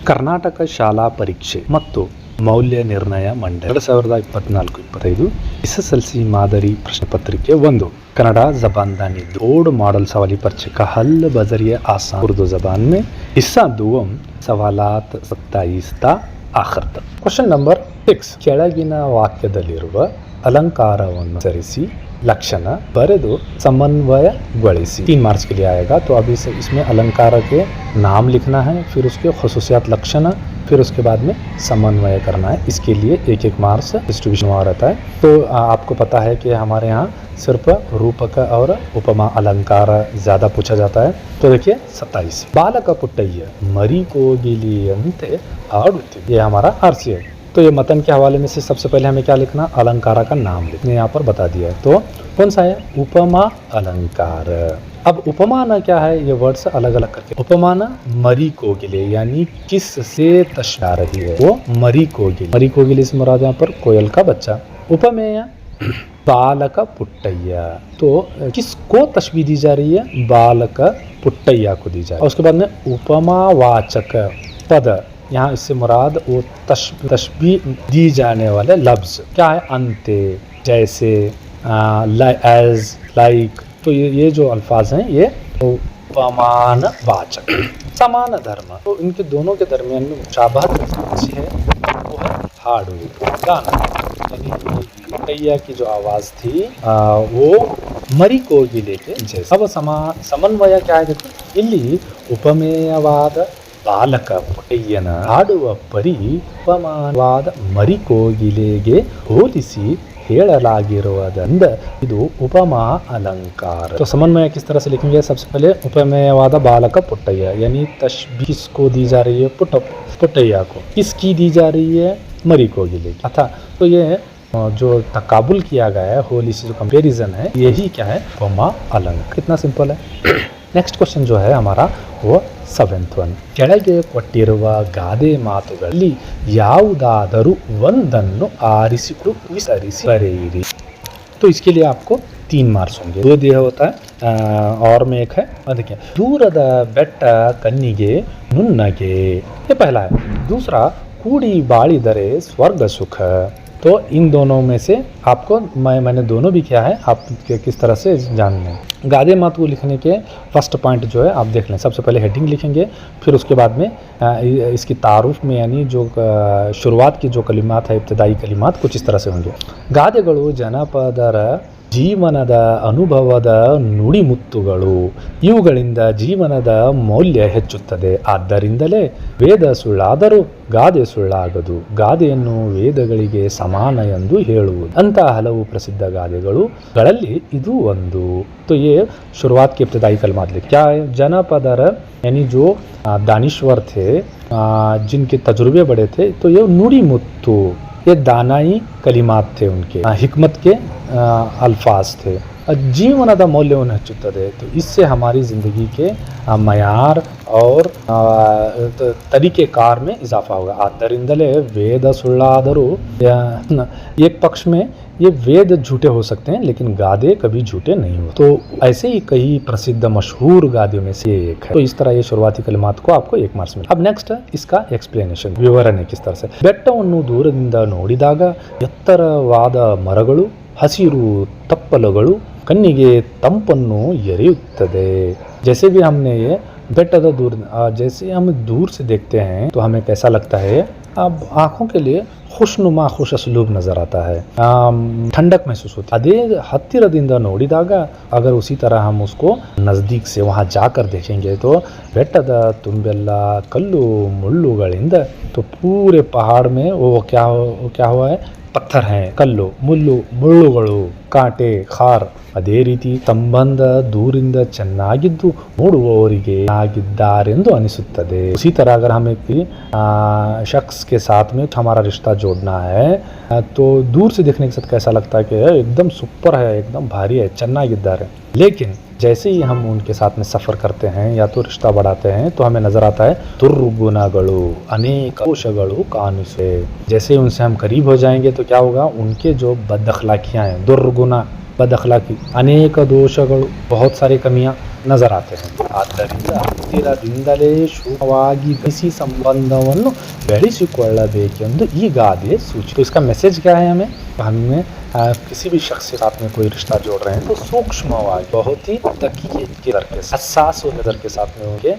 ಕರ್ನಾಟಕ ಶಾಲಾ ಪರೀಕ್ಷೆ ಮತ್ತು ಮೌಲ್ಯ ನಿರ್ಣಯ ಮಂಡಳಿ 2024-25 SSLC मादरी प्रश्न पत्रिके 1 कन्नड़ा जबान दानी दौड़ मॉडल सवाली पर्चे का हल बजरिए आसान उर्दू जबान में हिस्सा दुवम सवालात 27 ता आखिर तक। क्वेश्चन नंबर 6 ಕೆಳಗಿನ ವಾಕ್ಯದಲ್ಲಿರುವ अलंकारವನ್ನು ಸರಿಸಿ लक्षण बरेदो समन्वयಗೊಳಿಸಿ 3 मार्क्स के लिए आएगा। तो अभी से इसमें अलंकार के नाम लिखना है, फिर उसके खसूसियात लक्षण, फिर उसके बाद में समन्वय करना है। इसके लिए एक मार्क्स डिस्ट्रीब्यूशन हुआ रहता है। तो आपको पता है कि हमारे यहाँ सिर्फ रूपक और उपमा अलंकार ज़्यादा पूछा जाता है। तो देखिए 27 बालक पुट्टಯ್ಯ मरी कोगिलियंते आडुत्तिದ್ದ, ये हमारा आरसी है। तो ये मतन के हवाले में से सबसे पहले हमें क्या लिखना, अलंकारा का नाम लिखने यहाँ पर बता दिया है। तो कौन सा है, उपमा अलंकार। अब उपमान क्या है, ये वर्ड्स अलग अलग करके। उपमान मरी कोगिले यानी किस से तशबीह रही है, वो मरी कोगिले। मरी कोगिले से मुराद यहाँ पर कोयल का बच्चा। उपमेय बालक पुट्टಯ್ಯ, तो किसको तशबीह दी जा रही है, बालक पुट्टಯ್ಯ को दी जा रही है। उसके बाद में उपमावाचक पद, यहाँ इससे मुराद वो तशबीह दी जाने वाले लफ्ज क्या है, अंते, जैसे, एज, लाइक। तो ये जो अल्फाज हैं ये उपमान वाचक। समान धर्म, तो इनके दोनों के दरमियान में मुशाबहत है, वो है हाडू गाना। पुट्टಯ್ಯ की जो आवाज थी वो मरी कोगिले के जैसे। अब समन्वय क्या है, देखो ಇಲ್ಲಿ ಉಪಮೇಯವಾದ ಬಾಲಕ ಪುಟ್ಟಯ್ಯನ ಹಾಡುವ ಪರಿ ಉಪಮಾನವಾದ ಮರಿ ಕೋಗಿಲೆಗೆ ಹೋಲಿಸಿ ಹೇಳಲಾಗಿರುವುದರಿಂದ ಇದು उपमा अलंकार। तो समन्वय किस तरह से लिखेंगे, सबसे पहले उपमेयवाद बालक पुट्टಯ್ಯ यानी तशबीह किसको दी जा रही है, पुट्टಯ್ಯ को। किसकी दी जा रही है, मरी कोगिले की। अथा तो ये जो तकाबुल किया गया है, होली से जो कंपेरिजन है, यही क्या है, उपमा अलंकार। कितना सिंपल है। नेक्स्ट क्वेश्चन जो है हमारा वो 7th one, ಕೆಳಗೆ ಕೊಟ್ಟಿರುವ ಗಾದೆ ಮಾತುಗಳಲ್ಲಿ ಯಾವುದಾದರೂ ಒಂದನ್ನು ಆರಿಸಿಕೊಂಡು ವಿವರಿಸಿ ಬರೆಯಿರಿ। तो इसके लिए आपको 3 मार्क्स होंगे। 2 दिया होता है और में एक है, देखिए दूರದ ಬೆಟ್ಟ ಕಣ್ಣಿಗೆ ನುಣ್ಣಗೆ, ये पहला है। दूसरा ಕೂಡಿ ಬಾಳಿದರೆ स्वर्ग सुख। तो इन दोनों में से आपको मैंने दोनों भी किया है, आप किस तरह से जानना है। गादे मात को लिखने के फर्स्ट पॉइंट जो है आप देख लें। सबसे पहले हेडिंग लिखेंगे, फिर उसके बाद में इसकी तारुफ में यानी जो शुरुआत की जो कलिमात है, इब्तदाई कलिमात कुछ इस तरह से होंगे। गादೆಗಳು ಜನಪದರ ಜೀವನದ ಅನುಭವದ ನುಡಿಮುತ್ತುಗಳು, ಇವುಗಳಿಂದ ಜೀವನದ ಮೌಲ್ಯ ಹೆಚ್ಚುತ್ತದೆ. ಆದ್ದರಿಂದಲೇ ವೇದ ಸುಳ್ಳಾದರೂ ಗಾದೆ ಸುಳ್ಳಾಗದು, ಗಾದೆಯನ್ನು ವೇದಗಳಿಗೆ ಸಮಾನ ಎಂದು ಹೇಳುವುದು ಅಂತ ಹಲವು ಪ್ರಸಿದ್ಧ ಗಾದೆಗಳಲ್ಲಿ ಇದು ಒಂದು। तो ये शुरुआत के इब्तदाई कलमात लिखे। क्या है, जनपदर यानी जो दानिश्वर थे, जिनके तजुर्बे बड़े थे, तो ये नुड़ी मुत्तु, ये दानाई कलिमात थे, उनके हिकमत के अल्फाज थे। ಜೀವನದ ಮೌಲ್ಯವನ್ನು ಹೆಚ್ಚುತ್ತದೆ, तो इससे हमारी ज़िंदगी के मयार और तरीक़ेकार में इजाफा होगा। आದ್ದರಿಂದಲೇ वेद सुಳ್ಳಾದರೂ, एक पक्ष में ये वेद झूठे हो सकते हैं लेकिन गादे कभी झूठे नहीं हो। तो ऐसे ही कई प्रसिद्ध मशहूर गादियों में से एक है। तो इस तरह ये शुरुआती कलिमात को आपको 1 मार्क्स मिले। अब नेक्स्ट है इसका एक्सप्लेनेशन, विवरण है किस तरह से। ಬೆಟ್ಟವನ್ನು ದೂರದಿಂದ ನೋಡಿದಾಗ ಎತ್ತರವಾದ ಮರಗಳು, ಹಸಿರು ತಪ್ಪಲುಗಳು ಕಣ್ಣಿಗೆ ತಂಪನ್ನು ಎರೆಯುತ್ತದೆ। जैसे भी हमने ये बेट्टದ दूर, जैसे हम दूर से देखते हैं तो हमें कैसा लगता है, अब आँखों के लिए खुशनुमा खुश असलूब नज़र आता है, ठंडक महसूस होती है। अदे हत्तिरदिंद ನೋಡಿದಾಗ, अगर उसी तरह हम उसको नज़दीक से वहाँ जाकर देखेंगे तो ಬೆಟ್ಟದ ತುಂಬೆಲ್ಲ कल्लू मुल्लुಗಳಿಂದ, तो पूरे पहाड़ में वो क्या हुआ है, पत्थर हैं, कल्लू ಮುಳ್ಳುಗಳು, ಕಾಟೆ, ಖಾರ್। ಅದೇ ರೀತಿ ಸಂಬಂಧ ದೂರಿಂದ ಚೆನ್ನಾಗಿದ್ದು ನೋಡುವವರಿಗೆ ಆಗಿದ್ದಾರೆಂದು ಅನಿಸುತ್ತದೆ। उसी तरह अगर हमें शख्स के साथ में हमारा रिश्ता जोड़ना है तो दूर से देखने के साथ कैसा लगता है कि एकदम सुपर है, एकदम भारी है, ಚೆನ್ನಾಗಿದ್ದಾರೆ। लेकिन जैसे ही हम उनके साथ में सफ़र करते हैं या तो रिश्ता बढ़ाते हैं तो हमें नज़र आता है दुर्गुणಗಳು, अनेक दोषಗಳು ಕಾಣಿಸುತ್ತೆ। जैसे ही उनसे हम करीब हो जाएंगे तो क्या होगा, उनके जो बद अखलाकियाँ हैं, दुर्गुना ಬದಖಲಾಕಿ ಅನೇಕ ದೋಷಗಳು बहुत सारी कमियां नजर आते हैं ಆದ್ದರಿಂದ ಹತ್ತಿರದಿಂದಲೇ ಶುಭವಾಗಿ ಬಿಸಿ ಸಂಬಂಧವನ್ನು ಬೆಳೆಸಿಕೊಳ್ಳಬೇಕೆಂದು ಈ ಗಾದೆ सूचित। तो इसका मैसेज क्या है हमें किसी भी शख्स के साथ में कोई रिश्ता जोड़ रहे हैं तो सूक्ष्मವಾಗಿ बहुत ही दकीके नजर के हसास नजर के साथ में होंगे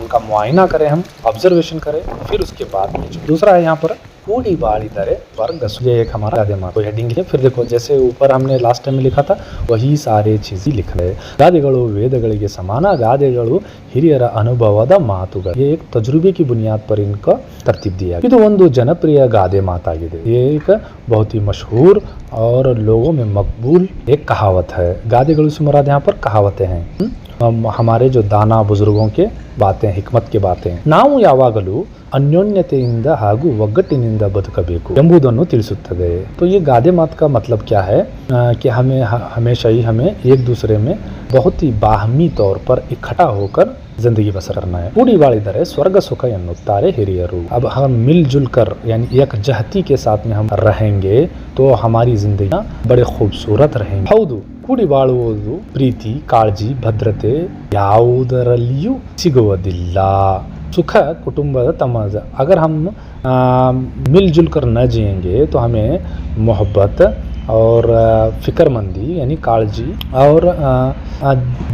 उनका मुआयना करें, हम ऑब्जर्वेशन करें, फिर उसके बाद में दूसरा है यहाँ पर ಕೂಡಿ ಬಾಳಿದರೆ स्वर्ग ये एक हमारा गादे मात हेडिंग है। फिर देखो जैसे ऊपर हमने लास्ट टाइम में लिखा था वही सारे चीज लिख रहे ಗಾದೆಗಳು ವೇದಗಳಿಗೆ ಸಮಾನ ಗಾದೆಗಳು ಹಿರಿಯರ ಅನುಭವದ ಮಾತುಗಳು ये एक तजुर्बे की बुनियाद पर इनका तरतीब दिया। ಇದು ಒಂದು ಜನಪ್ರಿಯ ಗಾದೆ ಮಾತಾಗಿದೆ। ये एक बहुत ही मशहूर और लोगों में मकबूल एक कहावत है। गादेಗಳು से मुराद यहाँ पर कहावतें हैं, हमारे जो दाना बुजुर्गों के बातें हिकमत के बातें ನಾವು ಯಾವಾಗಲೂ ಅನ್ಯೋನ್ಯತೆಯಿಂದ ಹಾಗೂ ಒಗ್ಗಟ್ಟಿನಿಂದ ಬದುಕಬೇಕು ಎಂಬುದನ್ನು ತಿಳಿಸುತ್ತದೆ। तो ये गादे मात का मतलब क्या है कि हमें हमेशा ही हमें एक दूसरे में बहुत ही बाहमी तौर पर इकट्ठा होकर जिंदगी बसर करना है। ಕೂಡಿ ಬಾಳಿದರೆ ಸ್ವರ್ಗ ಸುಖ ಎನ್ನುತ್ತಾರೆ ಹಿರಿಯರು। अब हम मिलजुल कर यानी एक जहती के साथ में हम रहेंगे तो हमारी जिंदगी बड़े खूबसूरत रहेंगे। ಹೌದು, ಕೂಡಿ ಬಾಳುವುದು ಪ್ರೀತಿ, ಕಾಳಜಿ, ಭದ್ರತೆ ಯಾವುದರಲ್ಲಿಯೂ ಸಿಗುವುದಿಲ್ಲ। सुख कुटुंब तमाज़ अगर हम मिलजुल कर न जिएंगे तो हमें मोहब्बत और फ़िक्रमंदी यानी काळजी और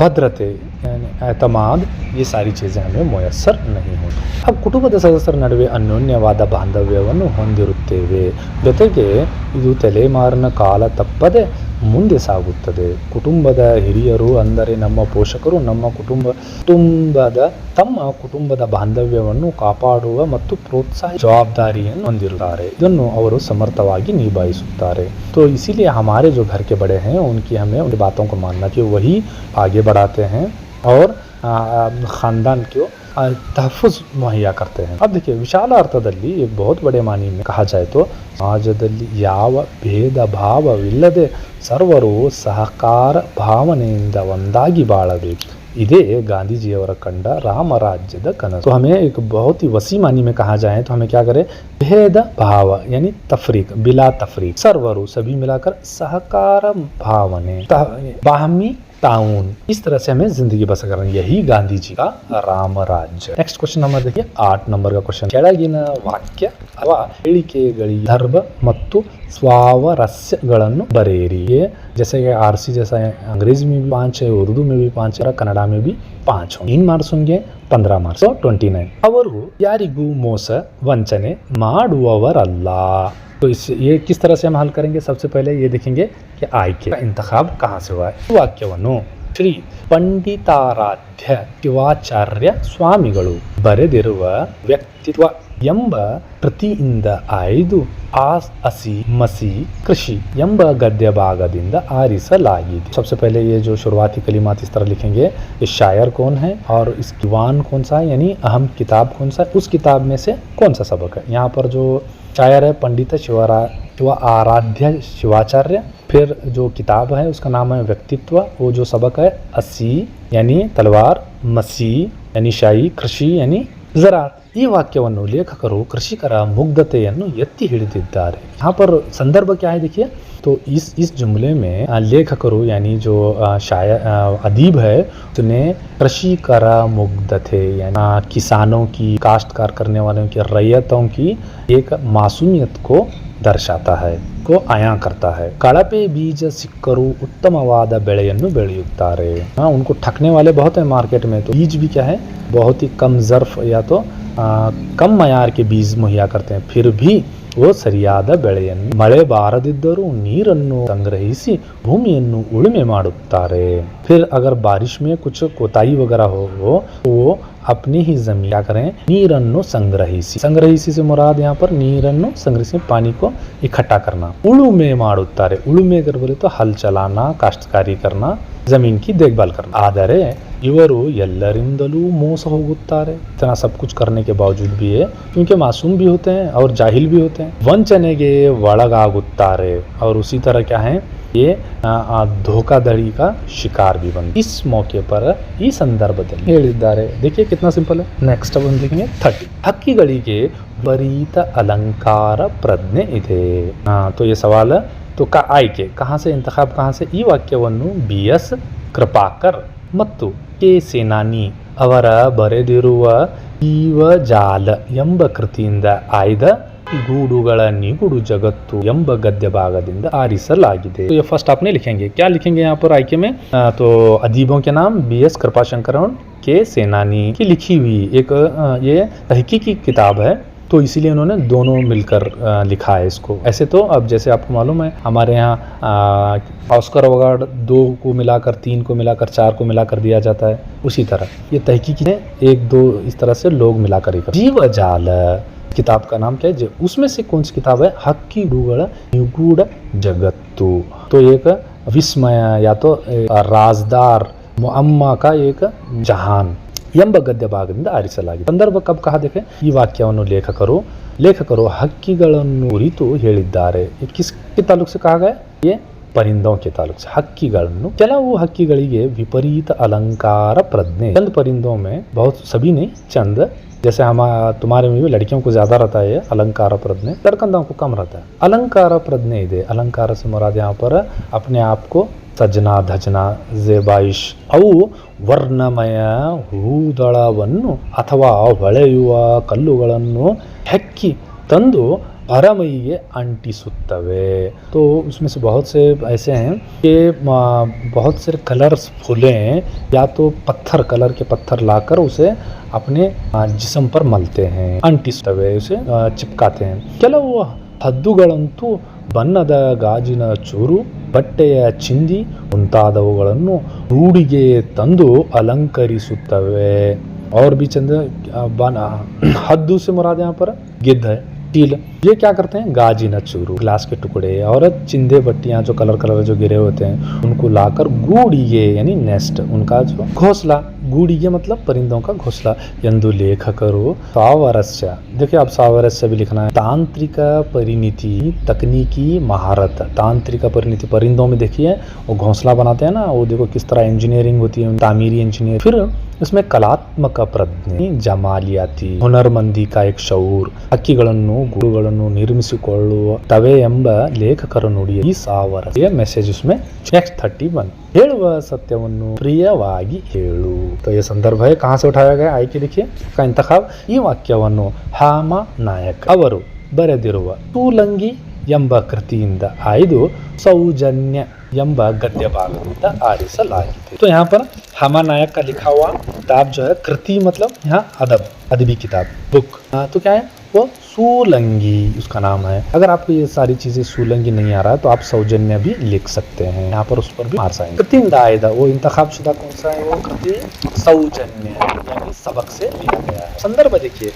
भद्रते यानी एतमाद ये सारी चीज़ें हमें मुयस्सर नहीं होती। अब ಕುಟುಂಬದ ಸದಸ್ಯರ ನಡುವೆ ಅನ್ಯೋನ್ಯವಾದ ಬಾಂಧವ್ಯವನ್ನು ಹೊಂದಿರುತ್ತೇವೆ, ಜೊತೆಗೆ ಇದು ತಲೆಮಾರಿನ ಕಾಲ ತಪ್ಪದೆ ಮುಂದೆ ಸಾಗುತ್ತದೆ। ಕುಟುಂಬದ ಹಿರಿಯರು ಅಂದರೆ ನಮ್ಮ ಪೋಷಕರು ನಮ್ಮ ತಮ್ಮ ಕುಟುಂಬದ ಬಾಂಧವ್ಯವನ್ನು ಕಾಪಾಡುವ ಮತ್ತು ಪ್ರೋತ್ಸಾಹ ಜವಾಬ್ದಾರಿಯನ್ನು ಹೊಂದಿರುತ್ತಾರೆ, ಇದನ್ನು ಅವರು ಸಮರ್ಥವಾಗಿ ನಿಭಾಯಿಸುತ್ತಾರೆ। तो इसीलिए हमारे जो घर के बड़े हैं उनकी हमें उनकी बातों को मानना चाहिए, वही आगे बढ़ाते हैं और ख़ानदान को तहफ़्फ़ुज़ मुहैया करते हैं। अब देखिए विशाल अर्थದಲ್ಲಿ एक बहुत बड़े मानी में कहा जाए तो ಸಮಾಜದಲ್ಲಿ ಯಾವ ಭೇದ ಭಾವವಿಲ್ಲದೆ ಸರ್ವರು ಸಹಕಾರ ಭಾವನೆಯಿಂದ ಒಂದಾಗಿ ಬಾಳಬೇಕು, इधे गांधी जी और कंड राम राज्य द कनस। तो हमें एक बहुत ही वसी मानी में कहा जाए तो हमें क्या करें, भेद भाव यानी तफरीक बिला तफरीक सर्वरु सभी मिलाकर सहकार भावने बाहमी ताउन, इस तरह से हमें जिंदगी बसर करना, यही गांधी जी का राम राज्य। नेक्स्ट क्वेश्चन नंबर देखिए 8 नंबर का क्वेश्चन, ಕೆಳಗಿನ ವಾಕ್ಯ ಅಥವಾ ಹೇಳಿಕೆಗಳಿಗೆ ಧರ್ಮ ಮತ್ತು स्वावरस्यಗಳನ್ನು बरेरी। ये जैसे कि आरसी जैसा है, अंग्रेजी में भी 5 है, उर्दू में भी 5 है, कन्नड़ा में भी 5 होंगे। 3 मार्क्स होंगे, 15 मार्क्स तो 29। ಅವರು ಯಾರಿಗೂ ಮೋಸ ವಂಚನೆ ಮಾಡುವವರಲ್ಲ। तो इस ये किस तरह से हम हल करेंगे, सबसे पहले ये देखेंगे कि आय के इंतखाब कहाँ से हुआ है। ವಾಕ್ಯವನ್ನು ಶ್ರೀ ಪಂಡಿತಾರಾಧ್ಯ ಶಿವಾಚಾರ್ಯ ಸ್ವಾಮಿಗಳು ಬರೆದಿರುವ ವ್ಯಕ್ತಿತ್ವ ಎಂಬ ಕೃತಿಯಿಂದ ಆಯ್ದು ಅಸಿ ಮಸಿ कृषि ಎಂಬ गद्य भागದಿಂದ आरिಸಲಾಗಿದೆ। सबसे पहले ये जो शुरुआती कलिमात इस तरह लिखेंगे, ये शायर कौन है और इस दीवान कौन सा है यानी अहम किताब कौन सा है, उस किताब में से कौन सा सबक है। यहाँ पर जो शायर है पंडित शिव आराध्य शिवाचार्य, फिर जो किताब है उसका नाम है व्यक्तित्व, वो जो सबक है असी यानी तलवार, मसी यानी शाही, कृषि यानी ज़राअत। ಈ ವಾಕ್ಯವನ್ನು ಲೇಖಕರು ಕೃಷಿಕರ ಮುಗ್ಧತೆಯನ್ನು ಎತ್ತಿ ಹಿಡಿದಿದ್ದಾರೆ। यहाँ पर संदर्भ क्या है देखिए, तो इस जुमले में लेखकरू यानी जो शायर अदीब है उसने कृषिकर मुग्धते यानी किसानों की, काश्तकार करने वालों की, रैयतों की एक मासूमियत को दर्शाता है, को आया करता है। कड़पे बीज सिक्करू उत्तमवाद ಬೆಳೆಯನ್ನು ಬೆಳೆಯುತ್ತಾರೆ। उनको ठगने वाले बहुत है मार्केट में, तो बीज भी क्या है बहुत ही कम ज़र्फ या तो कम मयार के बीज मुहैया करते हैं, फिर भी वो ಸರಿಯಾದ ಬೆಳೆಯನ್ನು ಮಳೆ ಬಾರದಿದ್ದರೂ ನೀರನ್ನು ಸಂಗ್ರಹಿಸಿ ಭೂಮಿಯನ್ನು ಉಳುಮೆ ಮಾಡುತ್ತಾರೆ। फिर अगर बारिश में कुछ कोताही वगैरह हो तो वो अपनी ही जमीन क्या करें, ನೀರನ್ನು ಸಂಗ್ರಹಿಸಿ से मुराद यहाँ पर ನೀರನ್ನು संग्रहिಸಿ पानी को इकट्ठा करना। ಉಳುಮೆ ಮಾಡುತ್ತಾರೆ, ಉಳುಮೆ कर बोले तो हल चलाना, काश्तकारी करना, जमीन की देखभाल करना। ಆದರೆ ಇವರು ಎಲ್ಲರಿಂದಲೂ ಮೋಸ ಹೋಗುತ್ತಾರೆ, इतना सब कुछ करने के बावजूद भी है क्योंकि मासूम भी होते हैं और जाहिल भी होते हैं, ವಂಚನೆಗೆ ಒಳಗಾಗುತ್ತಾರೆ और उसी तरह क्या है ये धोखाधड़ी का शिकार भी बन। इस मौके पर ಈ ಸಂದರ್ಭದಲ್ಲಿ ಹೇಳಿದ್ದಾರೆ, देखिए कितना सिंपल है। नेक्स्ट अपन देखेंगे 30, ಹಕ್ಕಿಗಳಿಗೆ ಬರೀತ ಅಲಂಕಾರ ಪ್ರಜ್ಞೆ ಇದೆ। तो ये सवाल है, तो ಆಯ್ಕೆ कहाँ से इंतखाब कहाँ से ಈ ವಾಕ್ಯವನ್ನು BS ಕೃಪಾಕರ್ ಮತ್ತು ಕೆ ಸೇನಾನಿ ಅವರ ಬರೆದಿರುವ ಜೀವಜಾಲ ಎಂಬ ಕೃತಿಯಿಂದ ಆಯ್ದ गूडुಗಳ निगुडु जगत्तु ಎಂಬ गद्य भागದಿಂದ ಆರಿಸಲಾಗಿದೆ। तो ये फर्स्ट आपने लिखेंगे, क्या लिखेंगे यहाँ पर आयके में? तो अदीबों के नाम BS कृपाशंकर के सेनानी की लिखी हुई एक ये तहकीकी किताब है, तो इसीलिए उन्होंने दोनों मिलकर लिखा है इसको। ऐसे तो अब जैसे आपको मालूम है हमारे यहाँ ऑस्कर अवार्ड 2 को मिलाकर 3 को मिलाकर 4 को मिलाकर दिया जाता है, उसी तरह ये तहकीकी है 1-2 इस तरह से लोग मिलाकर ही। जीवजाल किताब का नाम क्या है? उसमें से कौन सी किताब है? हक्कीगुळ निगूढ जगत्तु। तो एक विस्मय या तो राजदार मुअम्मा का एक जहान ಎಂಬ ಗದ್ಯ ಭಾಗದಿಂದ ಆರಿಸಲಾಗಿದೆ। ಸಂದರ್ಭ ಕಬ್ ಕಹಾ ದೇಖೆ, ಈ ವಾಕ್ಯವನ್ನು ಲೇಖಕರು ಹಕ್ಕಿಗಳನ್ನು ಕುರಿತು ಹೇಳಿದ್ದಾರೆ। ಕಿಸ್ಕೆ ತಾಲೂಕ್ ಸೆ ಕಹಾ ಗಯಾ? ये परिंदों के ताल्लुक से। हक्कीಗಳನ್ನು ಕೆಲವು ಹಕ್ಕಿಗಳಿಗೆ विपरीत अलंकार प्रज्ञे, चंद परिंदों में बहुत सभी नहीं चंद, जैसे हम तुम्हारे में भी लड़कियों को ज्यादा रहता है अलंकार प्रज्ञे, लड़कंदों को कम रहता है। अलंकार प्रज्ञे ಇದೆ। अलंकार से मुराद यहाँ पर अपने आप को ಸಜ್ಜನಾ ಧಜನಾ ಝೇಬಾಯಿಷ್ ಅವು ವರ್ಣಮಯ ಹೂದಳವನ್ನು ಅಥವಾ ಹೊಳೆಯುವ ಕಲ್ಲುಗಳನ್ನು ಹೆಕ್ಕಿ ತಂದು परमैये अंटिसुत्तवे। तो उसमें से बहुत से ऐसे हैं कि बहुत से कलर्स फूलें या तो पत्थर कलर के पत्थर लाकर उसे अपने जिस्म पर मलते हैं, अंटिसुत्तवे उसे चिपकाते हैं। ಕೆಲವು ಹದ್ದುಗಳಂತೂ ಬಣ್ಣದ ಗಾಜಿನ ಚೂರು, ಬಟ್ಟೆಯ ಚಿಂದಿ ಮುಂತಾದವುಗಳನ್ನು ರೂಢಿಗೆ ತಂದು ಅಲಂಕರಿಸುತ್ತವೆ। और भी चंद हद्दू से मुराद यहाँ पर गिद्ध है, टील। ये क्या करते हैं? गाजिना चूरू, ग्लास के टुकड़े और चिंदे बट्टियां जो कलर जो गिरे होते हैं उनको लाकर गूढ़िगे यानी नेस्ट, उनका जो घोंसला, गूढ़िगे मतलब परिंदों का घोंसला। यंदु लेखकರು सावरस्य, देखिए आप सावरस्य भी लिखना है। तांत्रिक परिणति तकनीकी महारत, तांत्रिक परिणति परिंदों में देखिए वो घोंसला बनाते हैं ना, वो देखो किस तरह इंजीनियरिंग होती है, तामीरी इंजीनियर। फिर इसमें कलात्मक प्रज्ञೆ, ಜಮಾಲಿಯಾತಿ, ಹುನರ್ಮಂದಿ का एक ಶೌರ್, ಹಕ್ಕಿಗಳನ್ನು ಗೂಡುಗಳನ್ನು ನಿರ್ಮಿಸಿಕೊಳ್ಳುವ ತವೆ ಎಂಬ ಲೇಖಕರ ನುಡಿಯ ಈ ಸಾವರಸ್ಯ ಮೆಸೇಜ್ उसमें नेक्स्ट 31 ಹೇಳುವ ಸತ್ಯವನ್ನು ಪ್ರಿಯವಾಗಿ ಹೇಳು। तो ये संदर्भ है कहाँ से उठाया गया? आइए देखिए का इंतखाब। ಈ ವಾಕ್ಯವನ್ನು ಹಾಮ ನಾಯಕ್ ಅವರು ಬರೆದಿರುವ ಸೂಲಂಗಿ ಎಂಬ ಕೃತಿಯಿಂದ ಆಯ್ದು ಸೌಜನ್ಯ ಎಂಬ गद्य ಭಾಗದಿಂದ ಆರಿಸಲಾಗಿದೆ। तो यहाँ पर हामा नायक का लिखा हुआ किताब जो है, कृति मतलब यहाँ अदबी किताब बुक, तो क्या है वो सूलंगी उसका नाम है। अगर आपको ये सारी चीजें सूलंगी नहीं आ रहा है तो आप सौजन्य भी लिख सकते हैं, यहाँ पर उस पर भी मार्क्स आएंगे। कृति दायदा वो इंतखाब शुदा कौन सा है? वो कृति सौजन्य यानी सबक से लिया गया है। संदर्भ देखिए,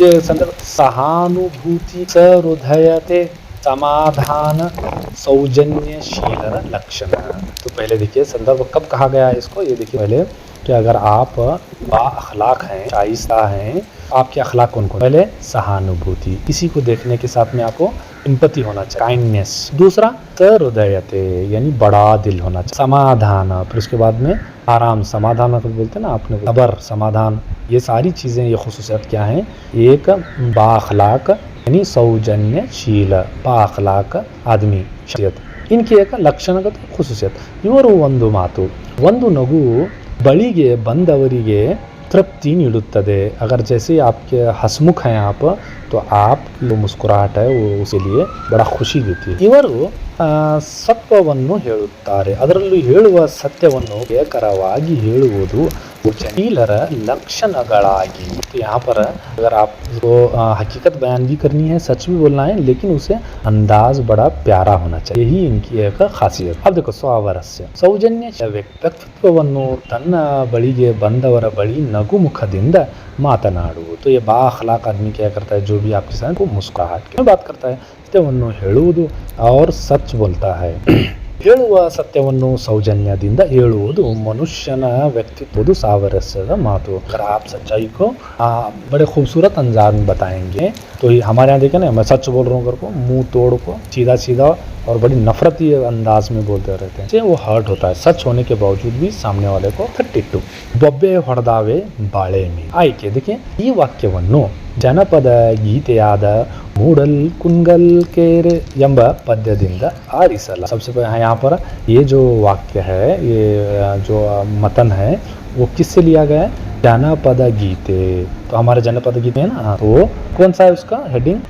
ये संदर्भ सहानुभूति सहृदयते समाधान सौजन्यशील लक्षण। तो पहले देखिए संदर्भ कब कहा गया है इसको, ये देखिए पहले कि अगर आप बाअखलाक हैं, शाइस्ता हैं, आपके अखलाक कौन कौन? पहले सहानुभूति, किसी को देखने के साथ में आपको एम्पैथी होना चाहिए, काइंडनेस। दूसरा सहृदयते यानी बड़ा दिल होना चाहिए। समाधान, फिर उसके बाद में आराम, समाधान मतलब बोलते हैं ना आपने सबर, समाधान, ये सारी चीजें ये खुसूसियत क्या हैं? एक बाअखलाक यानी सौजन्यशील बाअखलाक आदमी शख्सियत, इनकी एक ಲಕ್ಷಣಗತ ಖುಷೂಸಿಯತ್। ಇವರು ಒಂದು ಮಾತು, ಒಂದು ನಗು ಬಳಿಗೆ ಬಂದವರಿಗೆ तृप्ति ನೀಡುತ್ತದೆ। अगर जैसे आपके हसमुख हैं आप, तो आपकी जो मुस्कुराहट है वो उसके लिए बड़ा खुशी देती है। ಇವರು ಸತ್ವವನ್ನು ಹೇಳುತ್ತಾರೆ, ಅದರಲ್ಲೂ ಹೇಳುವ ಸತ್ಯವನ್ನು ಏಕರವಾಗಿ ಹೇಳುವುದು जटीलर लक्षणಗಳಾಗಿ। तो यहाँ पर अगर आपको हकीकत बयान भी करनी है, सच भी बोलना है, लेकिन उसे अंदाज बड़ा प्यारा होना चाहिए, यही इनकी एक खासियत। अब देखो सावरस्य सौजन्ಯ ವ್ಯಕ್ತಿತ್ವವನ್ನು ತನ್ನ ಬಳಿಗೆ ಬಂದವರ ಬಳಿ ನಗುಮುಖದಿಂದ ಮಾತನಾಡುವುದು। तो ये बाअखलाक आदमी क्या करता है? जो भी आपके साथ वो मुस्कुराहट के बात करता है, सत्यವನ್ನು ಹೇಳುವುದು और सच बोलता है। ಹೇಳುವ ಸತ್ಯವನ್ನು ಸೌಜನ್ಯದಿಂದ ಹೇಳುವುದು ಮನುಷ್ಯನ ವ್ಯಕ್ತಿತ್ವದ ಸಾಮರಸ್ಯದ ಮಾತು। अगर आप सच्चाई को बड़े खूबसूरत अंदाज में बताएंगे, तो हमारे यहाँ देखे ना, मैं सच बोल रहा हूँ कर को मुंह तोड़ को सीधा सीधा और बड़ी नफरती अंदाज में बोलते रहते हैं, वो हर्ट होता है। सच होने के बावजूद भी सामने वाले को 32 ಬೊಬ್ಬೆ ಹೊಡೆದಾವೆ ಬಾಳೆ ಮೀ। ಆಯ್ಕೆ देखिए ಈ ವಾಕ್ಯವನ್ನು ಜನಪದ ಗೀತೆಯಾದ ಮೂಡಲ್ ಕುಂಗಲ್ केरे ಎಂಬ ಪದ್ಯದಿಂದ ಆರಿಸಲ सबसे पहले यहाँ पर ये जो वाक्य है, ये जो मतन है वो किससे लिया गया है? जनपद गीते। तो हमारे जनपद गीते है ना, तो कौन सा है उसका हेडिंग?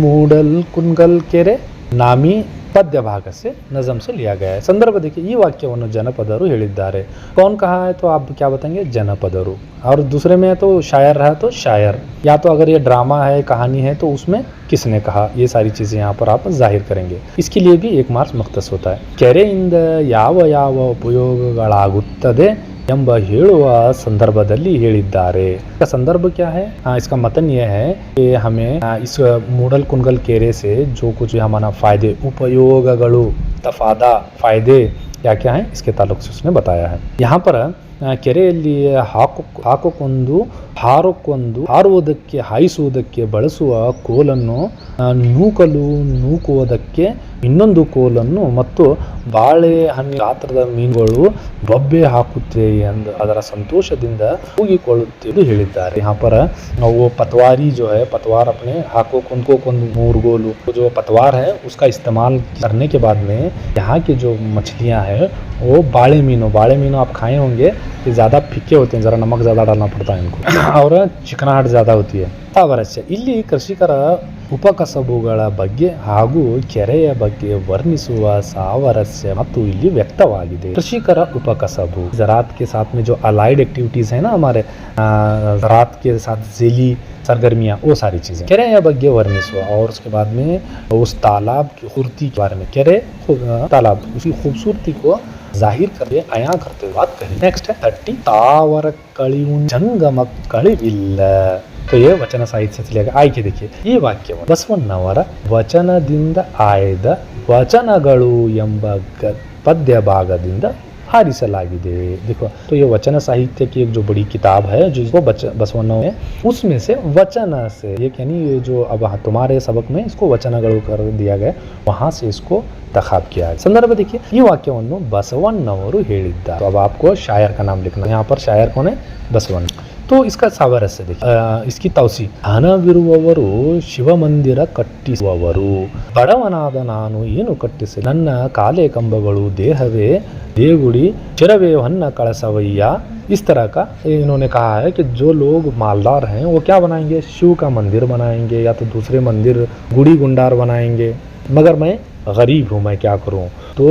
ಮೂಡಲ್ ಕುಂಗಲ್ केरे नामी ಪದ್ಯ ಭಾಗ से नज़म से लिया गया है। संदर्भ देखिए, ಈ ವಾಕ್ಯವನ್ನು ಜನಪದರು ಹೇಳಿದ್ದಾರೆ। कौन कहा है? तो आप क्या बताएंगे? जनपದರು। और दूसरे में तो शायर रहा तो शायर, या तो अगर ये ड्रामा है, कहानी है, तो उसमें किसने कहा, ये सारी चीजें यहाँ पर आप जाहिर करेंगे। इसके लिए भी 1 मार्क्स मख्तस होता है। ಕೆರೆಯಿಂದ ಯಾವ ಯಾವ ಉಪಯೋಗಗಳಾಗುತ್ತದೆ ಎಂಬ ಹೇಳುವ ಸಂದರ್ಭದಲ್ಲಿ ಹೇಳಿದ್ದಾರೆ। इसका संदर्भ क्या है? इसका मतन यह है कि हमें इस मूडल कुंगल केरे से जो कुछ भी हमारा फायदे, उपयोगಗಳು, तफादा, फायदे क्या क्या है, इसके ताल्लुक से उसने बताया है। यहाँ पर ಕೆರೆಯಲ್ಲಿ ಹಾಕೋಕೊಂದು ಹಾರಕ್ಕೊಂದು ಹಾರುವುದಕ್ಕೆ ಹಾಯಿಸುವುದಕ್ಕೆ ಬಳಸುವ ಕೋಲನ್ನು ನೂಕುವುದಕ್ಕೆ ಇನ್ನೊಂದು ಕೋಲನ್ನು ಮತ್ತು ಬಾಳೆಹಣ್ಣು ಗಾತ್ರದ ಮೀನುಗಳು ಬೊಬ್ಬೆ ಹಾಕುತ್ತೆ ಎಂದು ಅದರ ಸಂತೋಷದಿಂದ ಕೂಗಿಕೊಳ್ಳುತ್ತೆಂದು ಹೇಳಿದ್ದಾರೆ। यहाँ पर वो पतवारी जो है, पतवार अपने हाको को मूर गोलू जो पतवार है उसका इस्तेमाल करने के बाद में यहाँ की जो मछलियाँ हैं वो बाले मीनों आप खाए होंगे, ये ज़्यादा फीके होते हैं, ज़रा नमक ज़्यादा डालना पड़ता है इनको और चिकनाहट ज़्यादा होती है। ಸಾವರಸ್ಯ ಇಲ್ಲಿ ಕೃಷಿಕರ ಉಪಕಸಬುಗಳ ಬಗ್ಗೆ ಹಾಗೂ ಕೆರೆಯ ಬಗ್ಗೆ ವರ್ಣಿಸುವ ಸಾವರಸ್ಯ ಮತ್ತು ಇಲ್ಲಿ ವ್ಯಕ್ತವಾಗಿದೆ। कृषिकर उपकसबु ज़रात के साथ में जो अलाइड एक्टिविटीज़ है ना हमारे ज़रात के साथ ज़ेली सरगर्मियाँ, वो सारी चीज़ें ಕೆರೆಯ ಬಗ್ಗೆ ವರ್ಣಿಸುವ, और उसके बाद में उस तालाब की खूबसूरती के बारे में, ಕೆರೆ तालाब उसकी खूबसूरती को जाहिर करके आया करते हुए बात करें। नेक्स्ट है 30 तावर कಳಿಯು ಜಂಗಮ ಕಳಿವಿಲ್ಲ। तो ये वचन साहित्य से लेकर आಯ್ಕೆ देखिए, ಈ ವಾಕ್ಯವನ್ನು ಬಸವಣ್ಣವರ ವಚನದಿಂದ ಆಯ್ದ ವಚನಗಳು ಎಂಬ पद्य ಭಾಗದಿಂದ आरिಸಲಾಗಿದೆ। देखो, तो ये वचन साहित्य की एक जो बड़ी किताब है जिसको बसवण्ण में, उसमें से वचन से ये यानी ये जो अब तुम्हारे सबक में इसको वचनಗಳು कर दिया गया, वहां से इसको तखाब किया है। संदर्भ देखिए, ಈ ವಾಕ್ಯವನ್ನು ಬಸವಣ್ಣವರು ಹೇಳಿದ್ದಾರೆ। तो अब आपको शायर का नाम लिखना है। यहाँ पर शायर कौन है? बसवण्ण। तो इसका सावरस्य देखिए, इसकी तौसी, ಹಣವಿರುವವರು ಶಿವಮಂದಿರ ಕಟ್ಟಿಸುವವರು, ಬಡವನಾದ ನಾನು ಏನು ಕಟ್ಟಿಸಿ, ನನ್ನ ಕಾಲೆ ಕಂಬಗಳು ದೇಹವೇ देवुड़ी चिरवे हन्न कलसवैया। इस तरह का इन्होंने कहा है कि जो लोग मालदार हैं वो क्या बनाएंगे? शिव का मंदिर बनाएंगे या तो दूसरे मंदिर गुड़ी गुंडार बनाएंगे, मगर मैं गरीब हूँ, मैं क्या करूँ? तो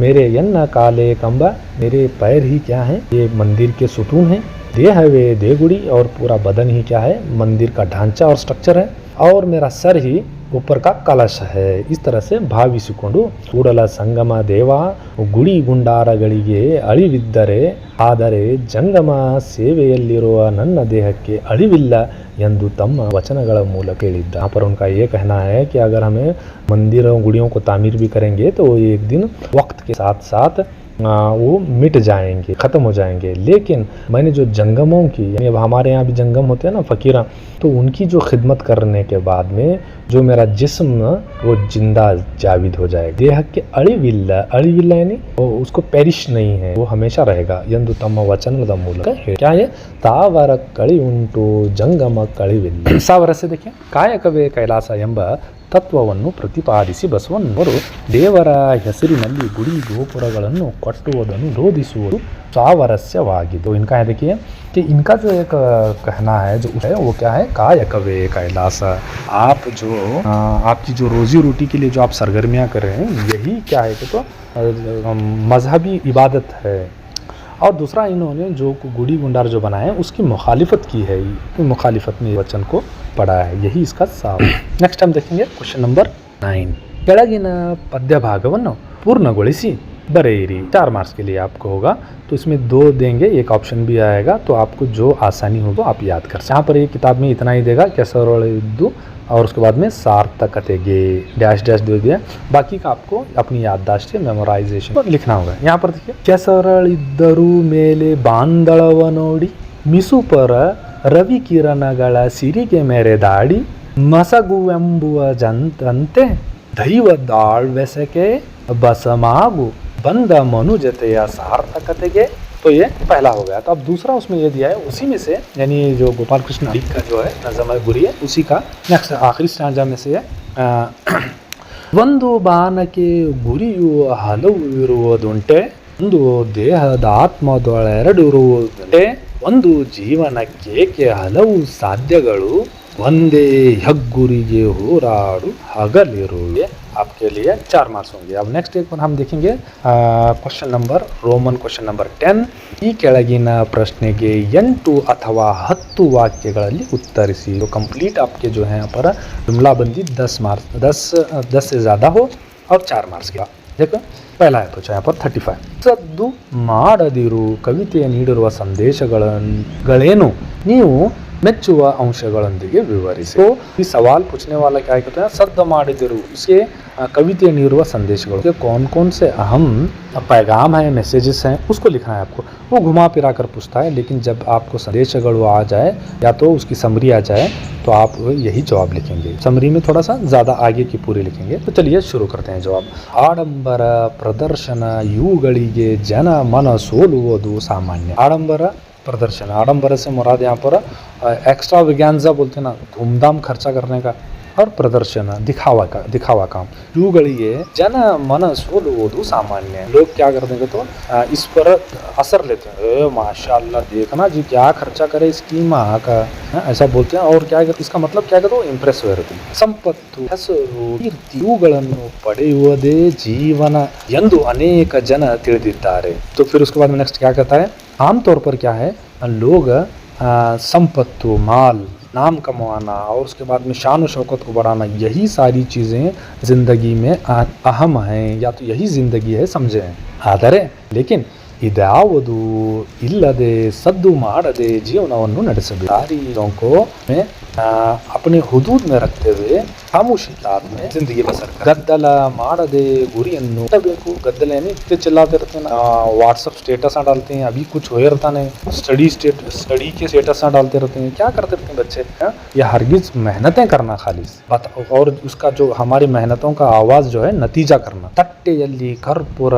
मेरे यन्न काले कंबा, मेरे पैर ही क्या है? ये मंदिर के सुतून हैं। देह वे देगुड़ी, और पूरा बदन ही क्या है? मंदिर का ढांचा और स्ट्रक्चर है, और मेरा सर ही ऊपर का कलश है। इस तरह से ಭಾವಿಸಿಕೊಂಡು ಕೂಡಲ ಸಂಗಮ ದೇವ ಗುಡಿ ಗುಂಡಾರಗಳಿಗೆ ಅಳಿವಿದ್ದರೆ ಆದರೆ ಜಂಗಮ ಸೇವೆಯಲ್ಲಿರುವ ನನ್ನ ದೇಹಕ್ಕೆ ಅಳಿವಿಲ್ಲ ಎಂದು ತಮ್ಮ ವಚನಗಳ ಮೂಲಕ ಹೇಳಿದ್ದ। यहाँ पर उनका ये कहना है कि अगर हमें मंदिरों गुड़ियों को तामीर भी करेंगे तो एक दिन वक्त के साथ साथ वो मिट जाएंगे, ख़त्म हो जाएंगे, लेकिन मैंने जो जंगमों की, यानी अब हमारे यहाँ भी जंगम होते हैं ना फकीरा, तो उनकी जो खिदमत करने के बाद में जो मेरा जिस्म वो जिंदा जाविद हो जाएगा। देह के अಳಿವಿಲ್ಲ यानी वो उसको पेरिश नहीं है, वो हमेशा रहेगा। ಎಂದು ತಮ್ಮ ವಚನದ ಮೂಲಕ ಹೇಳಿ, क्या है? ತಾವರ ಕಳಿ ಉಂಟು ಜಂಗಮ ಕಳಿವಿಲ್ಲ। ಸಾವರಸ್ಯ देखिए, ಕಾಯಕವೇ ಕೈಲಾಸ ಎಂಬ ತತ್ವವನ್ನು ಪ್ರತಿಪಾದಿಸಿ ಬಸವಣ್ಣವರು ದೇವರ ಹೆಸರಿನಲ್ಲಿ ಗುಡಿ ಗೋಪುರಗಳನ್ನು ಕಟ್ಟುವುದನ್ನು ವಿರೋಧಿಸುವುದು ಸಾವರಸ್ಯವಾಗಿದ್ದು। इनका है देखिए कि इनका जो एक कहना है जो है वो क्या है? कायकवे कैलास। आप जो आपकी जो रोजी रोटी के लिए जो आप सरगर्मियाँ कर रहे हैं, यही क्या है कि तो मजहबी इबादत है। और दूसरा, इन्होंने जो गुड़ी गुंडार जो बनाए उसकी मुखालिफत की है, मुखालिफत में वचन को पढ़ा है, यही इसका साव। नेक्स्ट हम देखेंगे क्वेश्चन नंबर 9। ಕೆಳಗಿನ ಪದ್ಯ ಭಾಗವನ್ನು ಪೂರ್ಣಗೊಳಿಸಿ बरेरी। 4 मार्क्स के लिए आपको होगा, तो इसमें 2 देंगे, एक ऑप्शन भी आएगा, तो आपको जो आसानी होगा आप याद कर। यहाँ पर ये किताब में इतना ही देगा, केसरळिದ್ದು, और उसके बाद में सार्थकತೆಗೆ डैश डैश दे दिया, बाकी का आपको अपनी याददाश्त से मेमोराइजेशन लिखना होगा। यहाँ पर देखिए, ಕೆಸರಳಿದ್ದರೂ ಮೇಲೆ ಬಾಂದಳವ ನೋಡಿ ಮಿಸುಪರ ರವಿ ಕಿರಣಗಳ ಸಿರಿಗೆ ಮೆರೆದಾಡಿ ಮಸಗುವೆಂಬುವ ಜಂತಂತೆ ದೈವದಾಳ್ವೆಸಕೆ ಬಸಮಾಗು बंद मनुजತೆಯ सार्थकತೆಗೆ। तो ये पहला हो गया। तो अब दूसरा उसमें ये दिया है, उसी में से यानी जो गोपाल कृष्ण का जो है नज़म गुरी है, उसी का नेक्स्ट आखिरी स्टांजा में से है ಆ, ಒಂದು ಬಾಣಕ್ಕೆ ಗುರಿಯು ಹಲವು ಇರುವುದುಂಟೆ, ಒಂದು ದೇಹದ ಆತ್ಮದೊಳೆರಡು ಇರುವುದುಂಟೆ, ಒಂದು ಜೀವನಕ್ಕೇಕೆ ಹಲವು ಸಾಧ್ಯಗಳು, ಒಂದೇ ಹೆಗ್ಗುರಿಗೆ ಹೋರಾಡು ಹಗಲಿರುವೆ. आपके लिए 4 मार्क्स होंगे. अब नेक्स्ट एक हम देखेंगे question number Roman question number 10. ಈ ಕೆಳಗಿನ ಪ್ರಶ್ನೆಗೆ 8 ಅಥವಾ 10 ವಾಕ್ಯಗಳಲ್ಲಿ ಉತ್ತರಿಸಿ. तो कंप्लीट आपके जो है यहाँ पर जुमलाबंदी 10 मार्क्स 10 से ज़्यादा हो और 4 मार्क्स का. देखो पहला है तो यहाँ पर 35. ಸದ್ದು ಮಾಡದಿರು ಕವಿತೆಯ ನೀಡಿರುವ ಸಂದೇಶಗಳೇನು, ನೀವು ಮೆಚ್ಚುವ अंशಗಳೊಂದಿಗೆ ವಿವರಿಸಿ. तो ये सवाल पूछने वाला क्या कहते हैं, सद्द ಮಾಡಿದಿರು इसके कविते नीरुआ संदेशಗಳು के कौन कौन से अहम पैगाम है, मैसेजेस हैं, उसको लिखना है आपको. वो घुमा फिरा कर पूछता है, लेकिन जब आपको संदेशಗಳು आ जाए या तो उसकी समरी आ जाए तो आप यही जवाब लिखेंगे. समरी में थोड़ा सा ज़्यादा आगे की पूरी लिखेंगे. तो चलिए शुरू करते हैं जवाब. आडंबर प्रदर्शन ಇವುಗಳಿಗೆ जन मन ಸೋಲುವುದು सामान्य. आडंबर प्रदर्शन, आडंबर से मुराद यहाँ पर एक्स्ट्रा विज्ञानजा बोलते हैं ना, धूमधाम खर्चा करने का, और प्रदर्शन दिखावा काम. ಇವುಗಳಿಗೆ जन मन ಸೋಲುವುದು सामान्य. लोग क्या करते हैं तो इस पर असर लेते हैं, माशाल्लाह देखना जी क्या खर्चा करे इसकी माँ का, ऐसा बोलते हैं. और क्या कहते, इसका मतलब क्या कहते हो, इंप्रेस हुए रहते. संपत्तु ಹೆಸರು ಕೀರ್ತಿ ಇವುಗಳನ್ನು ಪಡೆಯುವುದೇ ಜೀವನ ಎಂದು ಅನೇಕ ಜನ ತಿಳಿದಿದ್ದಾರೆ. तो फिर उसके बाद में नेक्स्ट क्या कहता है, आमतौर पर क्या है, लोग संपत्तु माल नाम कमाना और उसके बाद में शान व शौकत को बढ़ाना, यही सारी चीज़ें ज़िंदगी में अहम हैं, या तो यही ज़िंदगी है समझे हैं. ಆದರೆ लेकिन ಇದ್ಯಾವುದು ಇಲ್ಲದೆ ಸದ್ದು ಮಾಡದೆ ಜೀವನವನ್ನು ನಡೆಸಬೇಕು. दारियों को अपने हुदूद में रखते हुए खामोशी में जिंदगी बसर कर. ಗದ್ದಲ ಮಾಡದೆ ಗುರಿಯನ್ನು ಮುಟ್ಟಬೇಕು. ಗದ್ದಲ यानी इतने चिल्लाते रहते हैं, व्हाट्सअप स्टेटस डालते हैं, अभी कुछ हो रहता नहीं, स्टडी के स्टेटस डालते रहते हैं, क्या करते रहते हैं बच्चे. ये हरगिज मेहनतें करना खाली और उसका जो हमारी मेहनतों का आवाज जो है नतीजा करना. ತಟ್ಟೆಯಲ್ಲಿ ಕರ್ಪೂರ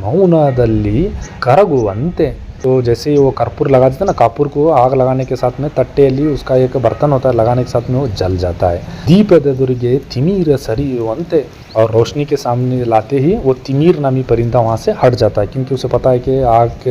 ಮೌನದಲ್ಲಿ ಕರಗುವಂತೆ. तो जैसे ही वो कर्पूर लगा देते हैं ना, कापूर को आग लगाने के साथ में तट्टेली उसका एक बर्तन होता है, लगाने के साथ में वो जल जाता है. दीपद दुर्गे तिमीर सरियुವಂತೆ, और रोशनी के सामने लाते ही वो तिमीर नामी परिंदा वहाँ से हट जाता है, क्योंकि उसे पता है कि आग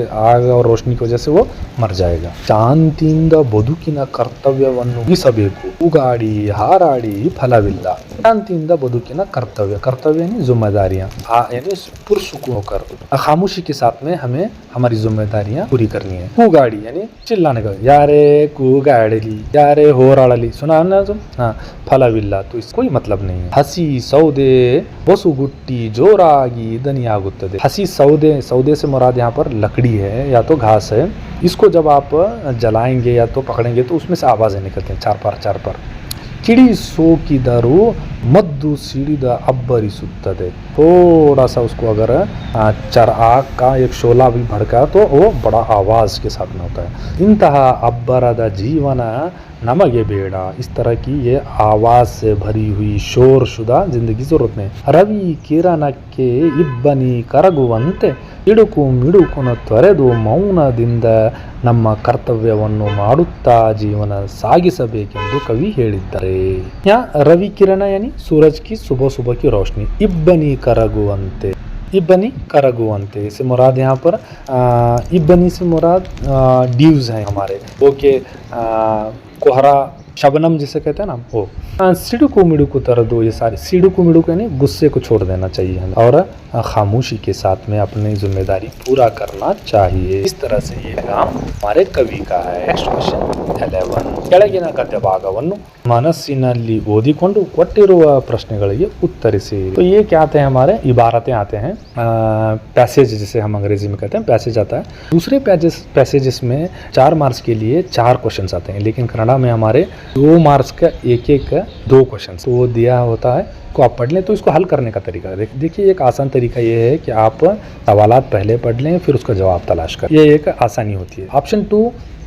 और रोशनी की वजह से वो मर जाएगा. ಶಾಂತಿಯಿಂದ ಬದುಕಿನ ಕರ್ತವ್ಯವನ್ನು ಮುಗಿಸಬೇಕು. ಉಗಾಡಿ ಹಾರಾಡಿ ಫಲವಿಲ್ಲ. शांतिಯಿಂದ ಬದುಕಿನ ಕರ್ತವ್य यानी जिम्मेदारियाँ, यानी पुरसुकून होकर खामोशी के साथ में हमें हमारी जिम्मेदारियाँ पूरी करनी है. ಕೂಗಾಡಿ यानी चिल्लाने का, यारे ಕೂಗಾಡಲಿ यारे ಹೋರಾಡಲಿ, सुना ना तुम. हाँ, ಫಲವಿಲ್ಲ तो इसका कोई मतलब नहीं है. ಹಸಿ ಸೌದೆ ಬಸುಗುಟ್ಟಿ ಜೋರಾಗಿ ದನಿಯಾಗುತ್ತದೆ. हसी सौदे से मुराद यहाँ पर लकड़ी है या तो घास है. इसको जब आप जलाएंगे या तो पकड़ेंगे तो उसमें से आवाज़ें निकलते हैं चार पर. ಕಿಡಿ ಸೋಕಿದರೂ मद्दु सीढ़ीद अब्बरिसुತ್ತದೆ. थोड़ा सा उसको अगर आग का एक शोला भी भड़का तो वो बड़ा आवाज़ के साथ में होता है. इंತಹ अब्बರದ जीवन नमगे बेड़ा. इस तरह की ये आवाज़ से भरी हुई शोरशुदा जिंदगी जरूरत में. रवि ಕಿರಣಕ್ಕೆ ಇಬ್ಬನಿ ಕರಗುವಂತೆ ಇಡುಕು ಮಿಡುಕುನ ತೊರೆದು ಮೌನದಿಂದ ನಮ್ಮ ಕರ್ತವ್ಯವನ್ನು ಮಾಡುತ್ತಾ ಜೀವನ ಸಾಗಿಸಬೇಕೆಂದು ಕವಿ ಹೇಳಿದ್ದಾರೆ. रवि किरण यानी सूरज की सुबह की रोशनी. इब्बनी करगुवंते से मुराद यहाँ पर इब्बनी से मुराद ड्यूज हैं हमारे, वो के कोहरा शबनम जिसे कहते हैं ना वो. सिडुकु मिडुकु तरदो, ये सारे सिडुकु मिडुकु यानी गुस्से को छोड़ देना चाहिए हमें और खामोशी के साथ में अपनी जिम्मेदारी पूरा करना चाहिए. इस तरह से ये काम हमारे कवि का है. Next question 11. ಕೆಳಗಿನ ಗದ್ಯ ಭಾಗವನ್ನು ಮನಸ್ಸಿನಲ್ಲಿ ಓದಿಕೊಂಡು ಕೊಟ್ಟಿರುವ ಪ್ರಶ್ನೆಗಳಿಗೆ ಉತ್ತರಿಸಿ. तो ये क्या आते हैं हमारे इबारतें आते हैं, पैसेज जिसे हम अंग्रेजी में कहते हैं पैसेज आता है. दूसरे पैसेजेस में 4 मार्क्स के लिए 4 क्वेश्चन आते हैं, लेकिन कन्नड़ा में हमारे 2 मार्क्स का एक 2 क्वेश्चन तो वो दिया होता है को आप पढ़ लें. तो इसको हल करने का तरीका देखिए, एक आसान तरीका ये है कि आप सवालात पहले पढ़ लें फिर उसका जवाब तलाश करें. ये एक आसानी होती है. ऑप्शन 2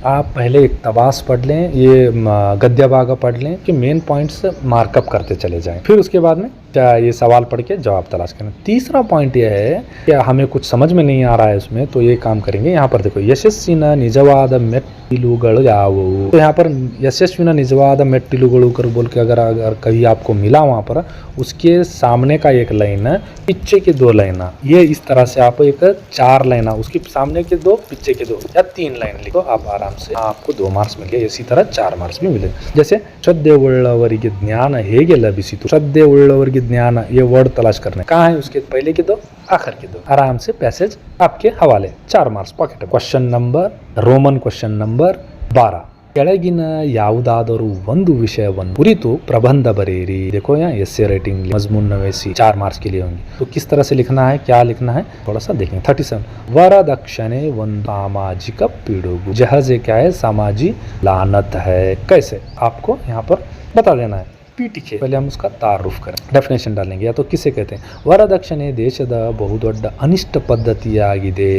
आप पहले इक्तबास पढ़ लें, ये गद्य भाग पढ़ लें कि मेन पॉइंट्स मार्कअप करते चले जाएं, फिर उसके बाद में ये सवाल पढ़ के जवाब तलाश करें। तीसरा पॉइंट ये है कि हमें कुछ समझ में नहीं आ रहा है उसमें, तो ये काम करेंगे। यहाँ पर देखो, यशस्विन निजवाद ಮೆಟ್ಟಿಲುಗಳು ಯಾವುವು, तो यहाँ पर यशस्विन निजवाद ಮೆಟ್ಟಿಲುಗಳು कर बोल के अगर कभी आपको मिला वहाँ पर, उसके सामने का एक लाइन है, पीछे के 2 लाइन, ये इस तरह से आप एक 4 लाइन, उसके सामने के 2 पीछे के 2 या 3 लाइन लिखो, आप आराम से आपको 2 मार्क्स मिल गए। इसी तरह 4 मार्क्स भी मिले। जैसे ಶ್ರದ್ಧೆ ಉಳ್ಳವರಿಗೆ ಜ್ಞಾನ ಹೇಗೆ ಲಭಿಸಿತು, ಶ್ರದ್ಧೆ ಉಳ್ಳವರಿಗೆ ज्ञान, ये वर्ड तलाश करना है। कहाँ है उसके पहले के 2 आखिर के 2, आराम से पैसेज आपके हवाले, 4 marks pocket. Question number Roman question number 12, ಕೆಳಗಿನ ಯಾವುದಾದರೂ ಒಂದು ವಿಷಯವನ್ನು ಕುರಿತು ಪ್ರಬಂಧ ಬರೆಯಿರಿ। देखो यहाँ एस्से राइटिंग मजमून नवेसी 4 मार्क्स के लिए होंगे, तो किस तरह से लिखना है, क्या लिखना है, थोड़ा सा देखेंगे। 37, वरदक्षिणे ಒಂದು सामाजिक पिಡುಗು, जहाजे क्या है, सामाजिक लानत है। कैसे आपको यहाँ पर बता देना है। ಪೀಠಿಕೆ, पहले हम उसका तारुफ करें, डेफिनेशन डालेंगे। या तो किसे कहते हैं, वरदक्षिणे ದೇಶದ ಬಹುದೊಡ್ಡ ಅನಿಷ್ಟ ಪದ್ಧತಿಯಾಗಿದೆ,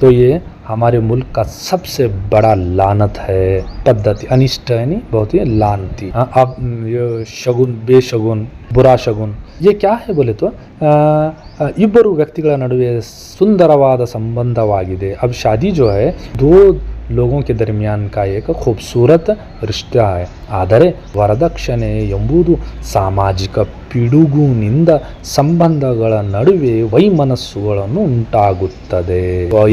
तो ये हमारे मुल्क का सबसे बड़ा लानत है। पद्धति अनिष्ट यानी बहुत ही लानती। अब ये शगुन, बेशगुन, बुरा शगुन, ये क्या है बोले तो ಇಬ್ಬರು ವ್ಯಕ್ತಿಗಳ ನಡುವೆ ಸುಂದರವಾದ ಸಂಬಂಧವಾಗಿದೆ। अब शादी जो है 2 लोगों के दरमियान का एक खूबसूरत रिश्ता है। ಆದರೆ ವರದಕ್ಷಿಣೆ ಎಂಬುದು ಸಾಮಾಜಿಕ ಪಿಡುಗುನಿಂದ ಸಂಬಂಧಗಳ ನಡುವೆ ವೈಮನಸ್ಸುಗಳನ್ನು ಉಂಟಾಗುತ್ತದೆ।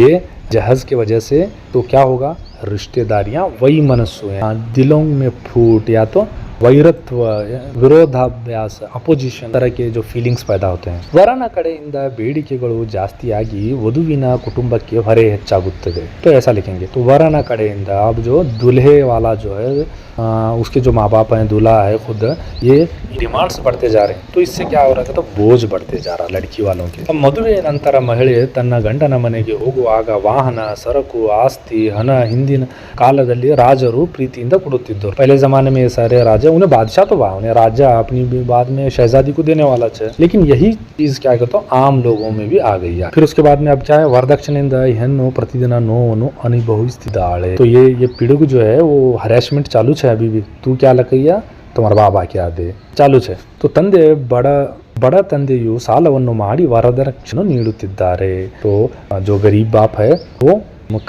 ये जहाज की वजह से तो क्या होगा, रिश्तेदारियां वैमनस्सु, दिलों में फूट या तो ವೈರತ್ವ, ವಿರೋಧಾಭ್ಯಾಸ, ಅಪೋಸಿಷನ್ तरह के जो फीलिंग्स पैदा होते हैं। ವರನ ಕಡೆಯಿಂದ ಬೇಡಿಕೆಗಳು ಜಾಸ್ತಿಯಾಗಿ ವಧುವಿನ ಕುಟುಂಬಕ್ಕೆ ಹೊರೆ ಹೆಚ್ಚಾಗುತ್ತದೆ, तो ऐसा लिखेंगे। तो वरना कಡೆಯಿಂದ, अब जो दूल्हे वाला जो है, उसके जो माँ बाप हैं, दूल्हा है खुद, ये डिमांड्स बढ़ते जा रहे हैं, तो इससे क्या हो रहा है, तो बोझ बढ़ते जा रहा लड़की वालों के। ಮದುವೆ ನಂತರ ಮಹಿಳೆ ತನ್ನ ಗಂಡನ ಮನೆಗೆ ಹೋಗುವಾಗ ವಾಹನ, ಸರಕು, ಆಸ್ತಿ, ಹಣ ಹಿಂದಿನ ಕಾಲದಲ್ಲಿ ರಾಜರು ಪ್ರೀತಿಯಿಂದ ಕೊಡುತ್ತಿದ್ದರು। पहले जमाने में ये सारे राजा, उन्हें बादशाह तो वाह, उन्हें राजा अपनी बाद में शहजादी को देने वाला है, लेकिन यही चीज क्या कहता हूँ आम लोगों में भी आ गई है। फिर उसके बाद में अब क्या है, वरदक्षिणೆಯಿಂದ ಹೆಣ್ಣು ಪ್ರತಿದಿನ ನೋವನ್ನು ಅನುಭವಿಸುತ್ತಿದ್ದಾಳೆ। तो ये पिಡುಗು जो है वो हरेसमेंट चालू है अभी भी। तू क्या लकैया, तुम्हारा बाबा क्या दे, चालू है। तो ತಂದೆ ಬಡ ತಂದೆಯು ಸಾಲವನ್ನು ಮಾಡಿ ವರದಕ್ಷಿಣೆ ನೀಡುತ್ತಿದ್ದಾರೆ। तो जो गरीब बाप है वो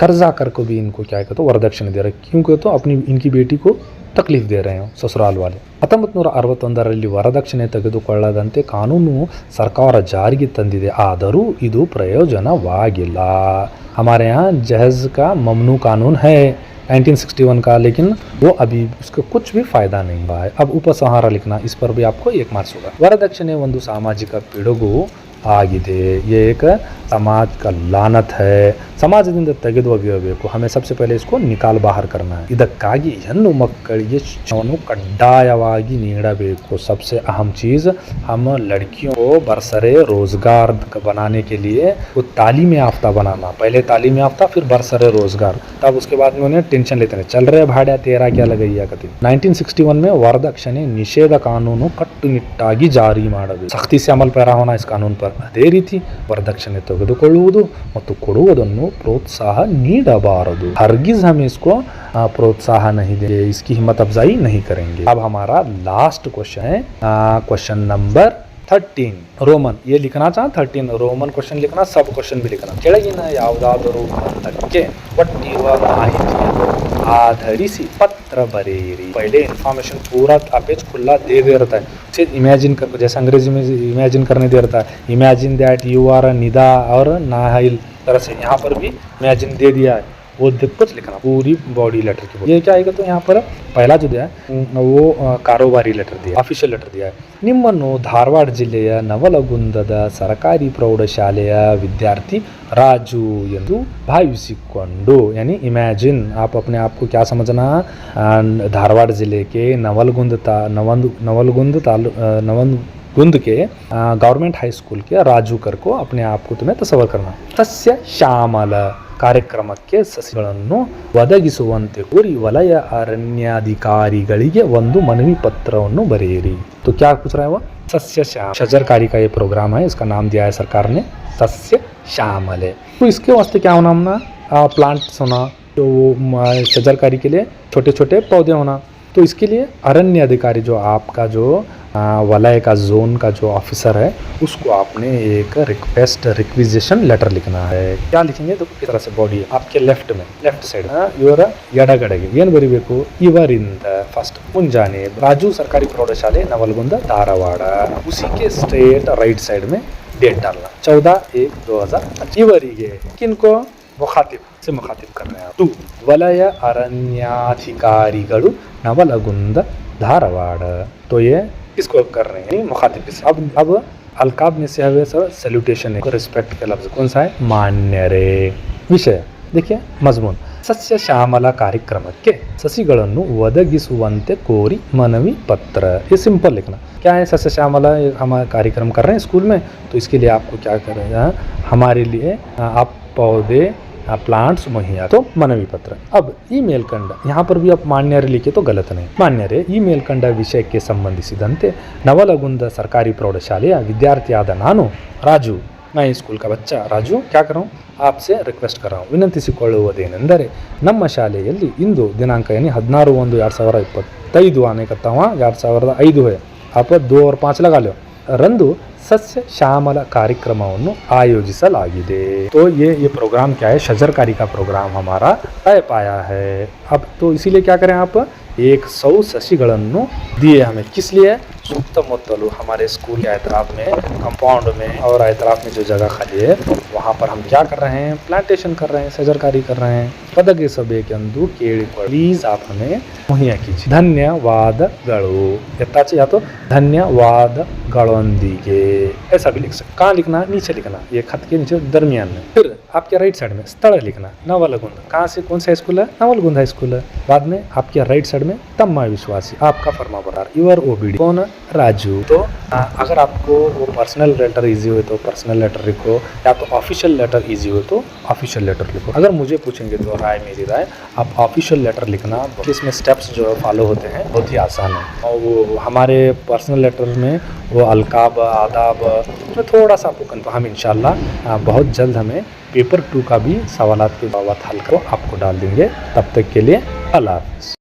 कर्जा करके भी इनको क्या कहते हैं वरदक्षिणे दे रहे, क्योंकि तो अपनी इनकी बेटी को तकलीफ दे रहे हैं ससुराल वाले। 1961ರಲ್ಲಿ ವರದಕ್ಷಿಣೆ ತೆಗೆದುಕೊಳ್ಳದಂತೆ ಕಾನೂನು ಸರ್ಕಾರ ಜಾರಿಗೆ ತಂದಿದೆ, ಆದರೂ ಇದು ಪ್ರಯೋಜನವಾಗಿಲ್ಲ। हमारे यहाँ जहेज का ममनू कानून है 1961 का, लेकिन वो अभी उसका कुछ भी फायदा नहीं हुआ है। अब उपसंहार लिखना, इस पर भी आपको 1 मार्क्स होगा। वरदक्षिणे ಒಂದು ಸಾಮಾಜಿಕ ಪಿಡುಗು ಆಗಿದೆ, ये एक समाज का लानत है, ಸಮಾಜದಿಂದ ತೆಗೆದುಹಾಕಬೇಕು। हमें सबसे पहले इसको निकाल बाहर करना है। ಇದಕ್ಕಾಗಿ ಹೆಣ್ಣು ಮಕ್ಕಳಿಗೆ ಶಿಕ್ಷಣವನ್ನು ಕಡ್ಡಾಯವಾಗಿ ನೀಡಬೇಕು। सबसे अहम चीज, हम लड़कियों को बरसरे रोजगार बनाने के लिए वो तालीम याफ्ता बनाना, पहले तालीम याफ्ता फिर बरसरे रोजगार, तब उसके बाद में उन्हें टेंशन लेते हैं, चल रहे भाड़ा तेरा क्या लगैया कति। 1961 में ವರದಕ್ಷಿಣೆ ನಿಷೇಧ ಕಾನೂನು ಕಟ್ಟುನಿಟ್ಟಾಗಿ ಜಾರಿ ಮಾಡಬೇಕು, सख्ती से अमल पैरा होना इस कानून पर। ಅದೇ ರೀತಿ ವರದಕ್ಷಿಣೆ ತೆಗೆದುಕೊಳ್ಳುವುದು ಮತ್ತು ಕೊಡುವುದನ್ನು प्रोत्साह ನೀಡಬಾರದು। हरगिज हम इसको प्रोत्साह नहीं देंगे, इसकी हिम्मत अफजाई नहीं करेंगे। अब हमारा लास्ट क्वेश्चन है क्वेश्चन नंबर 13 रोमन, ये लिखना चाह 13 रोमन क्वेश्चन लिखना, सब क्वेश्चन भी लिखना। ಕೆಳಗಿನ ಯಾವುದಾದರೂ ಹಂತಕ್ಕೆ ಒಟ್ಟಿರುವ ಮಾಹಿತಿಯನ್ನು आधरिसी पत्र बरेरी। पहले इन्फॉर्मेशन पूरा पेज खुला दे रहता है, इमेजिन कर, जैसे अंग्रेजी में इमेजिन करने दे रहता है, imagine that you are Nida और नाहिल, तरह से यहाँ पर भी इमेजिन दे दिया है, वो कुछ लिखना पूरी बॉडी लेटर की। ये क्या आएगा, तो यहाँ पर पहला जो दिया है वो कारोबारी लेटर दिया, ऑफिशियल लेटर दिया है। ನಿಮ್ಮನ್ನು ಧಾರವಾಡ ಜಿಲ್ಲೆಯ ನವಲಗುಂದದ सरकारी ಪ್ರೌಢಶಾಲೆಯ ವಿದ್ಯಾರ್ಥಿ राजू ಎಂದು भाविसिಕೊಂಡು, यानी इमेजिन आप अपने आप को क्या समझना, धारवाड़ जिले के नवलगुंद के गवर्नमेंट हाई स्कूल के राजू कर को अपने आप को तुम्हें तस्वर करना। सस्य श्यामल ಕಾರ್ಯಕ್ರಮಕ್ಕೆ ಸಸಿಗಳನ್ನು ಒದಗಿಸುವಂತೆ ಕೋರಿ ವಲಯ ಅರಣ್ಯಾಧಿಕಾರಿಗಳಿಗೆ ಒಂದು ಮನವಿ ಪತ್ರವನ್ನು ಬರೆಯಿರಿ। तो क्या पूछ रहा है वो, सस्य श्याम शजरकारी का ये प्रोग्राम है, इसका नाम दिया है सरकार ने सस्य श्यामल है। तो इसके वास्ते क्या होना, हमने प्लांट्स होना, जो शजरकारी के लिए छोटे छोटे पौधे होना। तो इसके लिए अरण्य अधिकारी जो आपका जो वलय का जोन का जो ऑफिसर है उसको आपने एक रिक्विजिशन लेटर लिखना है। क्या लिखेंगे तो किस तरह से बॉडी आपके लेफ्ट साइड ಇವರ ಎಡಗಡೆಗೆ ಏನು ಬರಿಬೇಕು ಇವರಿಂದ फर्स्ट ಮುಂಜಾನೆ राजू सरकारी प्रौढ़शाले नवलगुंद धारवाड़ उसी के स्ट्रेट राइट साइड में डेट डालना 14/1/2025 ಇವರಿಗೆ किनको मुखातिब से मुखातिब कर रहे हैं। 2 वलय अरण्याधिकारिಗಳು नवलगुंद धारवाड़। तो ये इसको कर रहे हैं मुखातिब से। अब अलकाब में से हुए सर सैल्यूटेशन है, रिस्पेक्ट का लफ्ज कौन सा है मान्य रे। विषय देखिए मजमून सस्य ಶ್ಯಾಮಲ ಕಾರ್ಯಕ್ರಮಕ್ಕೆ ಸಸಿಗಳನ್ನು ಒದಗಿಸುವಂತೆ ಕೋರಿ मनवी पत्र। ये सिंपल लिखना क्या है सस्य श्यामला हम कार्यक्रम कर रहे हैं स्कूल में तो इसके लिए आपको क्या कर रहे हैं हमारे लिए आप पौधे प्लांट्स मुहैया तो मनवी पत्र। अब ईमेल कंಡ यहाँ पर भी आप मान्यरे लिखे तो गलत नहीं मान्यरे ईमेल कंಡ ವಿಷಯಕ್ಕೆ ಸಂಬಂಧಿಸಿದಂತೆ ನವಲಗುಂದ ಸರ್ಕಾರಿ ಪ್ರೌಢಶಾಲೆಯ ವಿದ್ಯಾರ್ಥಿಯಾದ ನಾನು ರಾಜು मैं स्कूल का बच्चा राजू क्या कर रहा हूँ आपसे रिक्वेस्ट कर रहा हूँ ವಿನಂತಿಸಿಕೊಳ್ಳುವುದೇನೆಂದರೆ ನಮ್ಮ ಶಾಲೆಯಲ್ಲಿ ಇಂದು ದಿನಾಂಕ यानी 16/1/2025 आने का तवा 2005 है आप 2 और 5 लगा लो ರಂದು सस्य श्यामल कार्यक्रमವನ್ನು आयोजिಸಲಾಗಿದೆ। तो ये प्रोग्राम क्या है शजरकारी का प्रोग्राम हमारा तय पाया है। अब तो इसीलिए क्या करें आप 100 ससिಗಳನ್ನು दिए हमें किस लिए सुತ್ತಮುತ್ತಲು हमारे स्कूल के एतराफ में कंपाउंड में और एतराफ में जो जगह खाली है वहाँ पर हम क्या कर रहे हैं प्लांटेशन कर रहे हैं शजरकारी कर रहे हैं। पदगे सभे के अंदू केड़ी प्लीज आप हमें मुहैया कीजिए। ಧನ್ಯವಾದಗಳು या तो ಧನ್ಯವಾದಗಳೊಂದಿಗೆ ऐसा भी लिख सकते। कहाँ लिखना नीचे लिखना ये खत के नीचे दरमियान में। फिर आपके राइट साइड में स्थल लिखना नवलगुंद कहाँ से कौन सा स्कूल है नवलगुंद हाई स्कूल है। बाद में आपके राइट साइड में तम्मा विश्वासी आपका फर्मा बरार यूर ओबीडी कौन राजू। तो अगर आपको वो पर्सनल लेटर इजी हो तो पर्सनल लेटर लिखो या तो ऑफिशियल लेटर इजी हो तो ऑफिशियल लेटर लिखो। अगर मुझे पूछेंगे तो राय मेरी राय आप ऑफिशियल लेटर लिखना इसमें स्टेप्स जो फॉलो होते हैं बहुत ही आसान है। और वो हमारे पर्सनल लेटर में वो अलकाब आदाब तो थोड़ा सा आपको हम इंशाल्लाह बहुत जल्द हमें पेपर 2 का भी सवालात के जवाब हल को आपको डाल देंगे। तब तक के लिए अल्लाह हाफ़िज़।